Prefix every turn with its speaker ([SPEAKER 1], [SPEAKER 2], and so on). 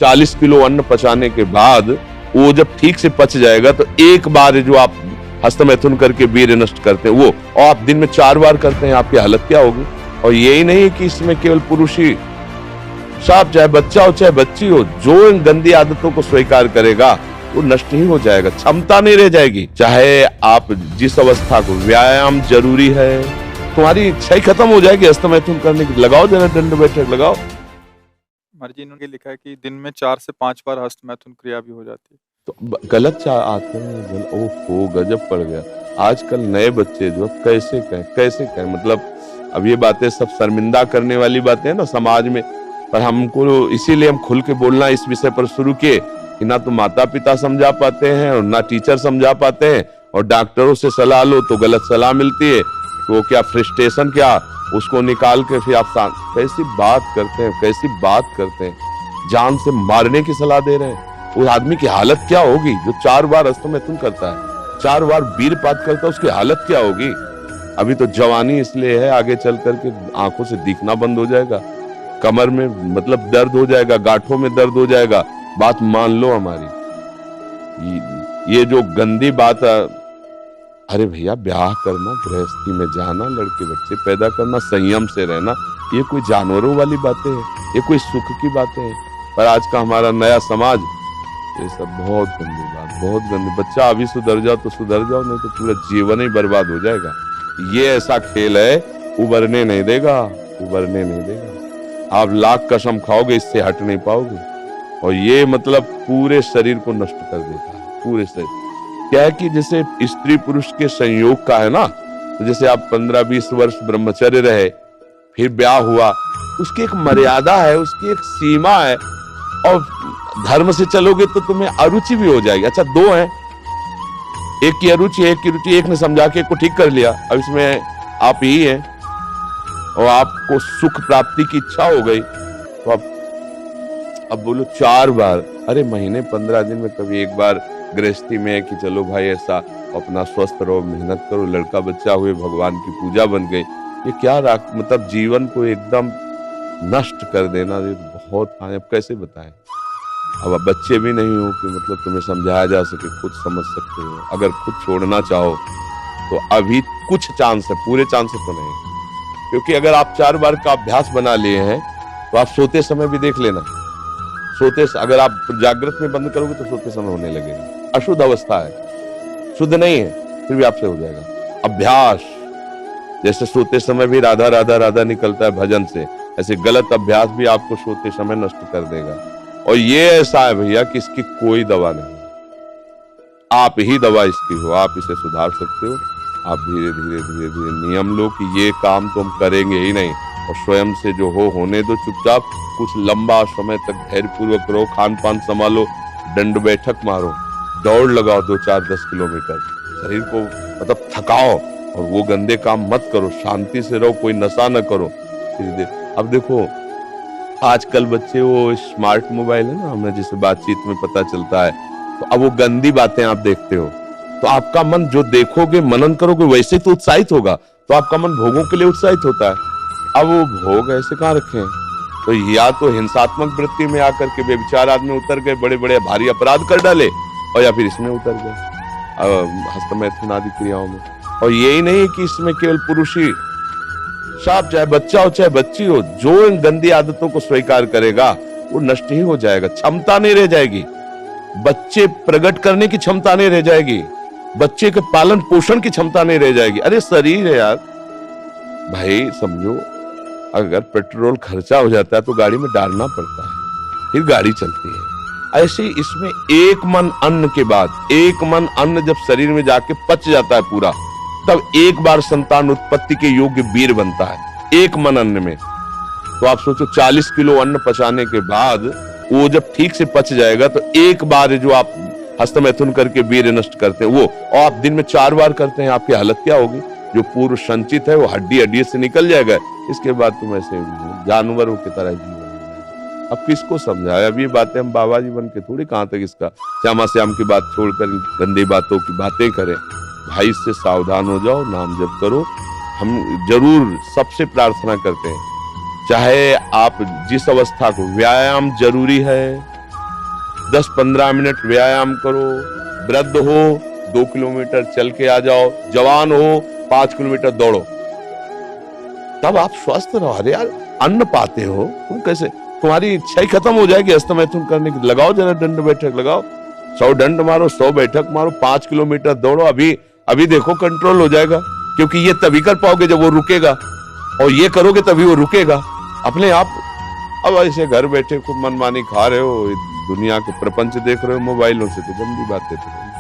[SPEAKER 1] 40 kilo अन्न पचाने के बाद वो जब ठीक से पच जाएगा तो एक बार जो आप हस्तमैथुन करके वीर्य नष्ट करते हैं वो, और आप दिन में 4 बार करते हैं, आपकी हालत क्या होगी। और यही नहीं कि इसमें केवल पुरुष ही, साफ चाहे बच्चा हो चाहे बच्ची हो, जो इन गंदी आदतों को स्वीकार करेगा वो नष्ट ही हो जाएगा, क्षमता नहीं रह जाएगी। चाहे आप जिस अवस्था को, व्यायाम जरूरी है, तुम्हारी इच्छा ही खत्म हो जाएगी हस्तमैथुन करने की। लगाओ जरा दंड बैठक लगाओ।
[SPEAKER 2] मर्जी इन्होंने लिखा है कि दिन में 4 से 5 बार हस्तमैथुन क्रिया भी हो जाती है।
[SPEAKER 1] तो गलत आते हैं। ओहो, गजब पड़ गया। आजकल नए बच्चे जो कैसे कहें, मतलब अब ये बातें सब शर्मिंदा करने वाली बातें हैं ना समाज में, पर हमको इसीलिए हम खुल के बोलना इस विषय पर शुरू किए कि ना तो माता पिता समझा पाते हैं और ना टीचर समझा पाते हैं, और डॉक्टरों से सलाह लो तो गलत सलाह मिलती है। तो क्या फ्रस्ट्रेशन, क्या उसको निकाल के फिर आप कैसी बात करते हैं, जान से मारने की सलाह दे रहे हैं। उस आदमी की हालत क्या होगी जो 4 बार हस्तमैथुन करता है, 4 बार वीरपात करता है, उसकी हालत क्या होगी। अभी तो जवानी इसलिए है, आगे चल करके आंखों से दिखना बंद हो जाएगा, कमर में मतलब दर्द हो जाएगा, गांठों में दर्द हो जाएगा। बात मान लो हमारी, ये जो गंदी बात, अरे भैया ब्याह करना, गृहस्थी में जाना, लड़के बच्चे पैदा करना, संयम से रहना, ये कोई जानवरों वाली बातें हैं, ये कोई सुख की बातें हैं। पर आज का हमारा नया समाज ये सब बहुत गंदी बात, बहुत गंदी। बच्चा अभी सुधर जाओ तो सुधर जाओ, नहीं तो पूरा जीवन ही बर्बाद हो जाएगा। ये ऐसा खेल है, उबरने नहीं देगा। आप लाख कसम खाओगे, इससे हट नहीं पाओगे। और ये मतलब पूरे शरीर को नष्ट कर देता है, पूरे शरीर। क्या है कि जैसे स्त्री पुरुष के संयोग का है ना, तो जैसे आप 15-20 वर्ष ब्रह्मचर्य रहे, फिर ब्याह हुआ, उसकी एक मर्यादा है, उसकी एक सीमा है, और धर्म से चलोगे तो तुम्हें अरुचि भी हो जाएगी। अच्छा, 2 हैं, एक की अरुचि एक की रुचि, एक ने समझा के एक को ठीक कर लिया, अब इसमें आप ही हैं और आपको सुख प्राप्ति की इच्छा हो गई, तो अब बोलो 4 बार, अरे महीने 15 दिन में कभी एक बार गृहस्थी में है कि चलो भाई ऐसा अपना स्वस्थ रहो, मेहनत करो, लड़का बच्चा हुए, भगवान की पूजा बन गई। ये क्या मतलब जीवन को एकदम नष्ट कर देना, ये बहुत। अब कैसे बताएं। अब बच्चे भी नहीं हो कि मतलब तुम्हें समझाया जा सके, खुद समझ सकते हो। अगर खुद छोड़ना चाहो तो अभी कुछ चांस है, पूरे चांस है तो नहीं, क्योंकि अगर आप 4 बार का अभ्यास बना लिए हैं तो आप सोते समय भी देख लेना। अगर आप जागृत में बंद करोगे तो सोते समय होने लगेगा। अशुद्ध अवस्था है, शुद्ध नहीं है, फिर भी आपसे हो जाएगा। अभ्यास, जैसे सोते समय भी राधा राधा राधा निकलता है भजन से, ऐसे गलत अभ्यास भी आपको सोते समय नष्ट कर देगा। और ये ऐसा है भैया कि इसकी कोई दवा नहीं, आप ही दवा इसकी हो, आप इसे सुधार सकते हो। आप धीरे धीरे नियम लो कि ये काम तो हम करेंगे ही नहीं, और स्वयं से जो होने दो। चुपचाप कुछ लंबा समय तक धैर्यपूर्वक रहो, खान पान संभालो, दंड बैठक मारो, दौड़ लगाओ 2-4-10 किलोमीटर, शरीर को मतलब थकाओ, और वो गंदे काम मत करो, शांति से रहो, कोई नशा न करो। अब देखो आजकल बच्चे, वो स्मार्ट मोबाइल है ना, हमें जिसे बातचीत में पता चलता है, तो अब वो गंदी बातें आप देखते हो तो आपका मन जो देखोगे, मनन करोगे, वैसे तो उत्साहित होगा, तो आपका मन भोगों के लिए उत्साहित होता है। अब वो भोग ऐसे कहाँ रखे हैं, तो या तो हिंसात्मक वृत्ति में आकर के व्यभिचार आदमी उतर गए, बड़े बड़े भारी अपराध कर डाले, और या फिर इसमें उतर गए हस्तमैथुन आदि क्रियाओं में। और यही नहीं कि इसमें केवल पुरुष ही, साफ चाहे बच्चा हो चाहे बच्ची हो, जो इन गंदी आदतों को स्वीकार करेगा वो नष्ट ही हो जाएगा, क्षमता नहीं रह जाएगी। बच्चे प्रकट करने की क्षमता नहीं रह जाएगी, बच्चे के पालन पोषण की क्षमता नहीं रह जाएगी। अरे शरीर है यार भाई, समझो अगर पेट्रोल खर्चा हो जाता है तो गाड़ी में डालना पड़ता है, फिर गाड़ी चलती है। ऐसे इसमें एक मन अन्न के बाद, एक मन अन्न जब शरीर में जाके पच जाता है पूरा, तब एक बार संतान उत्पत्ति के योग्य वीर बनता है, एक मन अन्न में। तो आप सोचो 40 किलो अन्न पचाने के बाद वो जब ठीक से पच जाएगा तो एक बार जो आप हस्तमैथुन करके वीर्य नष्ट करते हैं वो, और आप दिन में 4 बार करते हैं, आपकी हालत क्या होगी। जो पूर्व संचित है वो हड्डी से निकल जाएगा, इसके बाद तुम ऐसे जानवरों की तरह जीवन। अब किसको समझाए, अब ये बातें हम बाबा जी बन के थोड़ी कहाँ तक इसका श्यामा श्याम की बात छोड़कर गंदी बातों की बातें करें। भाई इससे सावधान हो जाओ, नाम जप करो। हम जरूर सबसे प्रार्थना करते हैं, चाहे आप जिस अवस्था को, व्यायाम जरूरी है, 10-15 मिनट व्यायाम करो। वृद्ध हो 2 किलोमीटर चल के आ जाओ, जवान हो 5 किलोमीटर दौड़ो, तब आप स्वस्थ रहो। अरे यार, अन्न पाते हो तुम, कैसे तुम्हारी इच्छा ही खत्म हो जाएगी हस्तमैथुन करने की। लगाओ जरा दंड बैठक लगाओ, 100 दंड मारो, 100 बैठक मारो, 5 किलोमीटर दौड़ो। अभी देखो कंट्रोल हो जाएगा, क्योंकि ये तभी कर पाओगे जब वो रुकेगा, और ये करोगे तभी वो रुकेगा अपने आप। अब ऐसे घर बैठे खूब मनमानी खा रहे हो, दुनिया के प्रपंच देख रहे हो मोबाइलों से, तो गंदी बातें तो